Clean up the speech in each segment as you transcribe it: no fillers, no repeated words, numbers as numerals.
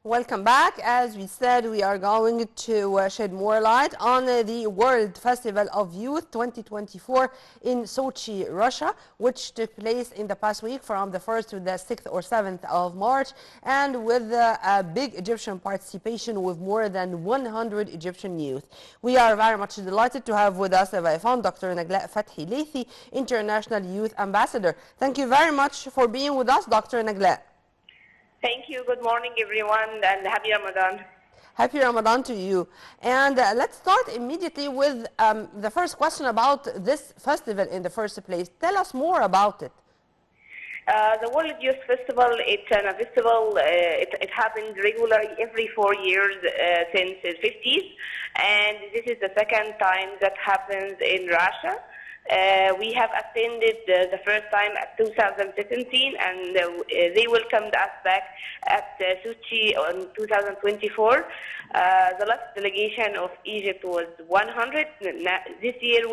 Welcome back. As we said, we are going to shed more light on the World Festival of Youth 2024 in Sochi, Russia, which took place in the past week from the 1st to the 6th or 7th of March, and with a big Egyptian participation with more than 100 Egyptian youth. We are very much delighted to have with us by phone Dr. Naglaa Fathy Laythi, International Youth Ambassador. Thank you very much for being with us, Dr. Naglaa. Thank you. Good morning, everyone, and happy Ramadan. Happy Ramadan to you. And let's start immediately with the first question about this festival in the first place. Tell us more about it. The World Youth Festival, it's a festival, it happens regularly every 4 years since the 50s, and this is the second time that happens in Russia. We have attended the first time at 2017, and they welcomed us back at Sochi in 2024. The last delegation of Egypt was 100. This year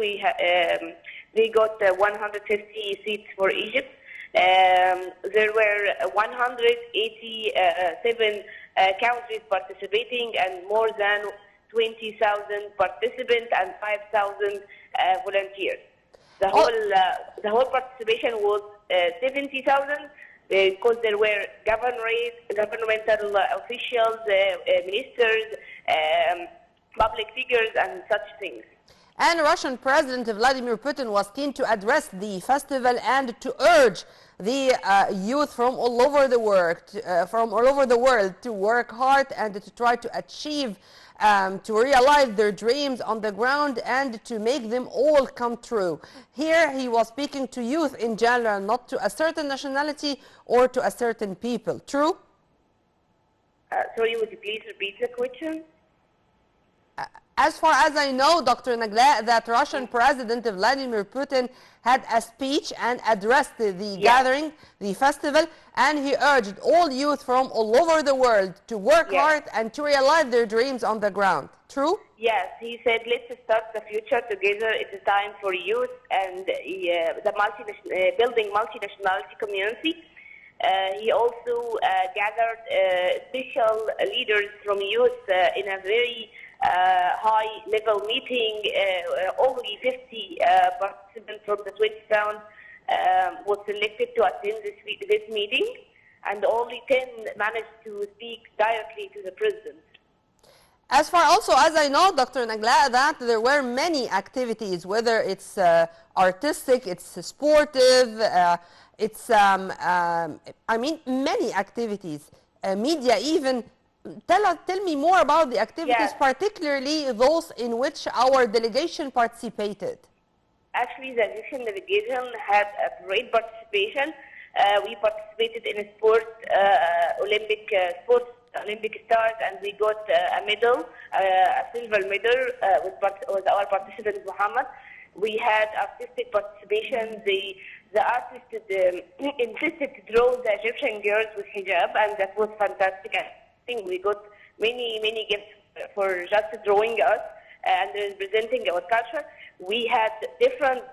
they got 150 seats for Egypt. There were 187 countries participating and more than 20,000 participants and 5,000 volunteers. The whole participation was 70,000 because there were governmental officials, ministers, public figures, and such things. And Russian President Vladimir Putin was keen to address the festival and to urge the youth from all over the world, to work hard and to try to achieve, to realize their dreams on the ground and to make them all come true. Here he was speaking to youth in general, not to a certain nationality or to a certain people. True? Sorry, would you please repeat the question? As far as I know, Dr. Naglaa, that Russian President Vladimir Putin had a speech and addressed the gathering, the festival, and he urged all youth from all over the world to work hard and to realize their dreams on the ground. True? Yes, he said, let's start the future together. It's time for youth and building multinationality community. He also gathered special leaders from youth in a very high-level meeting. Only 50 participants from the 20 towns was selected to attend this meeting, and only 10 managed to speak directly to the president. As far also as I know, Dr. Naglaa, that there were many activities, whether it's artistic, it's sportive, it's, I mean, many activities, media even. Tell me more about the activities, particularly those in which our delegation participated. Actually, the Egyptian delegation had a great participation. We participated in Olympic stars, and we got a medal, a silver medal with our participant Muhammad. We had artistic participation. The artist insisted to draw the Egyptian girls with hijab, and that was fantastic. I think we got many gifts for just drawing us and representing our culture. We had different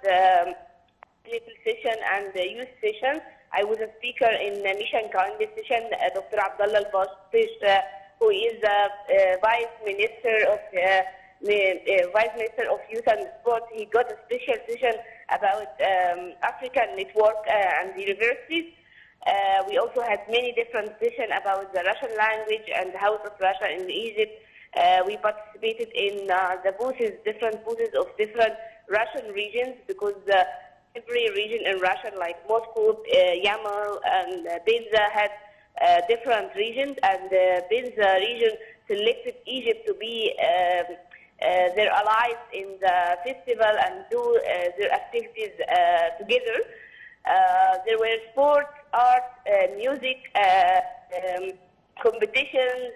little session and youth sessions. I was a speaker in Mission Kindness session. Dr. Abdullah Al-Bash, who is Vice Minister of Youth and Sport, he got a special session about African network and the universities. We also had many different sessions about the Russian language and the House of Russia in Egypt. We participated in the booths, different booths of different Russian regions, because every region in Russia, like Moscow, Yamal, and Penza, had different regions, and the Penza region selected Egypt to be their allies in the festival and do their activities together. There were sports, art, music, competitions,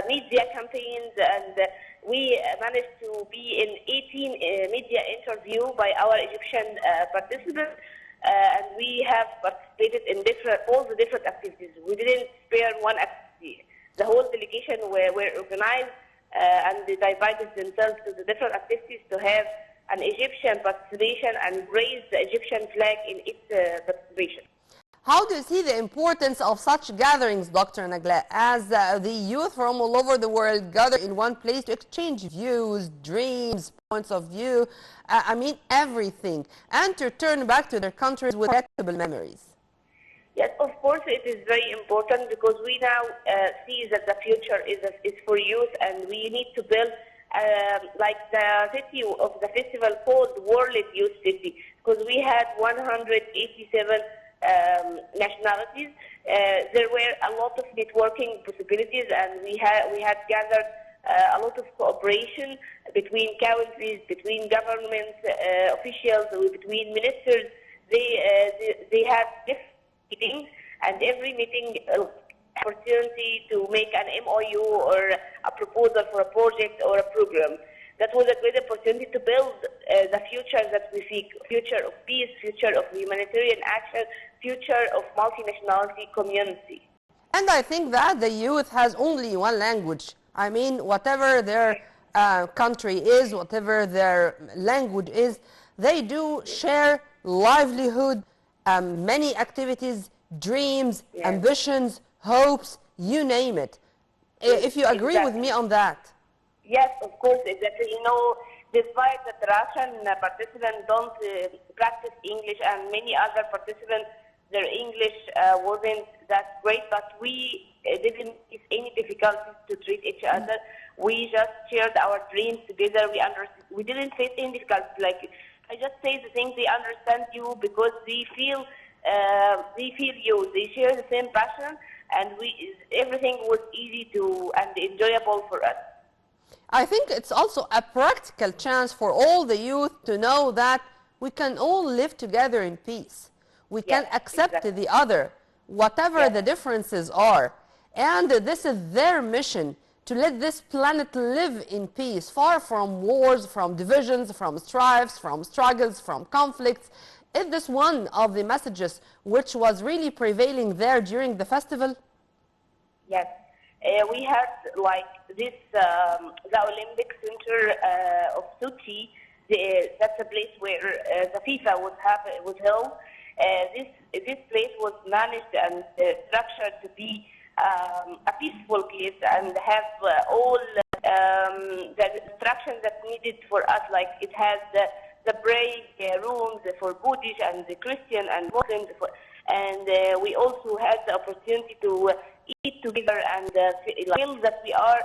media campaigns, and we managed to be in 18 media interviews by our Egyptian participants, and we have participated in all the different activities. We didn't spare one activity. The whole delegation were organized and they divided themselves to the different activities to have an Egyptian participation and raise the Egyptian flag in its participation. How do you see the importance of such gatherings, Dr. Naglaa, as the youth from all over the world gather in one place to exchange views, dreams, points of view, I mean everything, and to turn back to their countries with unforgettable memories? Yes, of course, it is very important because we now see that the future is for youth, and we need to build like the city of the festival called World Youth City, because we had 187 nationalities. There were a lot of networking possibilities, and we had gathered a lot of cooperation between countries, between governments, officials, between ministers. They had different meetings, and every meeting opportunity to make an MOU or a proposal for a project or a program. That was a great opportunity to build the future that we seek, future of peace, future of humanitarian action, future of multinationality community. And I think that the youth has only one language. I mean, whatever their country is, whatever their language is, they do share livelihood, many activities, dreams, Yes. ambitions, hopes, you name it. If you agree with me on that. Yes, of course, exactly. You know, despite that Russian participants don't practice English, and many other participants, their English wasn't that great, but we didn't face any difficulties to treat each other. We just shared our dreams together. We didn't face any difficulties. Like, I just say the things, they understand you because they feel you. They share the same passion, and everything was easy and enjoyable for us. I think it's also a practical chance for all the youth to know that we can all live together in peace. We can accept exactly. the other, whatever the differences are. And this is their mission, to let this planet live in peace, far from wars, from divisions, from strifes, from struggles, from conflicts. Is this one of the messages which was really prevailing there during the festival? Yes. We had like this, the Olympic Center of Sochi. That's a place where the FIFA was held. This place was managed and structured to be a peaceful place and have all the instructions that needed for us. Like it has the prayer rooms for Buddhists and the Christian and Muslims, and we also had the opportunity to eat together and feel that we are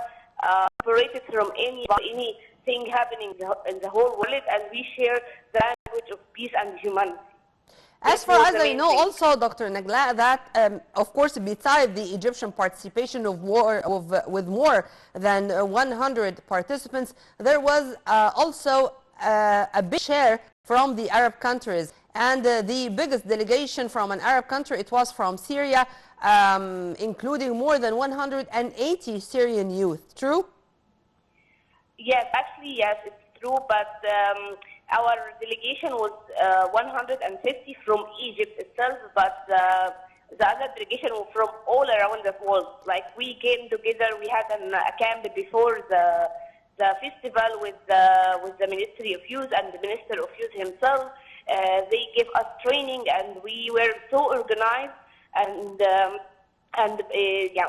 separated from anything happening in the whole world, and we share the language of peace and humanity. As far as I know, also, Dr. Naglaa, that of course, besides the Egyptian participation with more than 100 participants, there was also a big share from the Arab countries. And the biggest delegation from an Arab country, it was from Syria, including more than 180 Syrian youth. True? Yes, actually, yes, it's true. But our delegation was 150 from Egypt itself, but the other delegation was from all around the world. Like we came together, we had a camp before the festival with the Ministry of Youth and the Minister of Youth himself. They gave us training, and we were so organized, and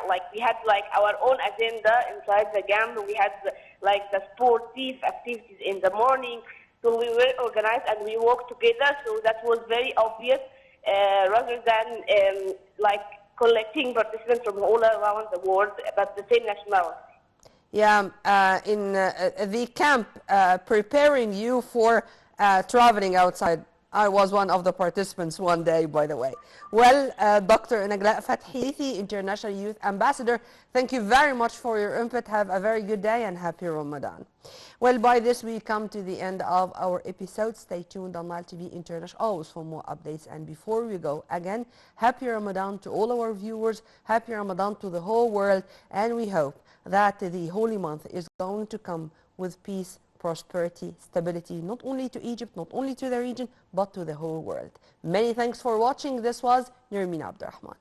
like we had like our own agenda inside the camp. We had like the sportive activities in the morning, so we were organized and we worked together. So that was very obvious, rather than like collecting participants from all around the world, but the same nationality. Yeah, in the camp preparing you for traveling outside. I was one of the participants one day, by the way. Well, Dr. Naglaa Fathy, International Youth Ambassador, thank you very much for your input. Have a very good day and happy Ramadan. Well, by this we come to the end of our episode. Stay tuned on Nile TV International always for more updates. And before we go, again, happy Ramadan to all our viewers. Happy Ramadan to the whole world. And we hope that the holy month is going to come with peace, prosperity, stability, not only to Egypt, not only to the region, but to the whole world. Many thanks for watching. This was Nermeen Abdurrahman.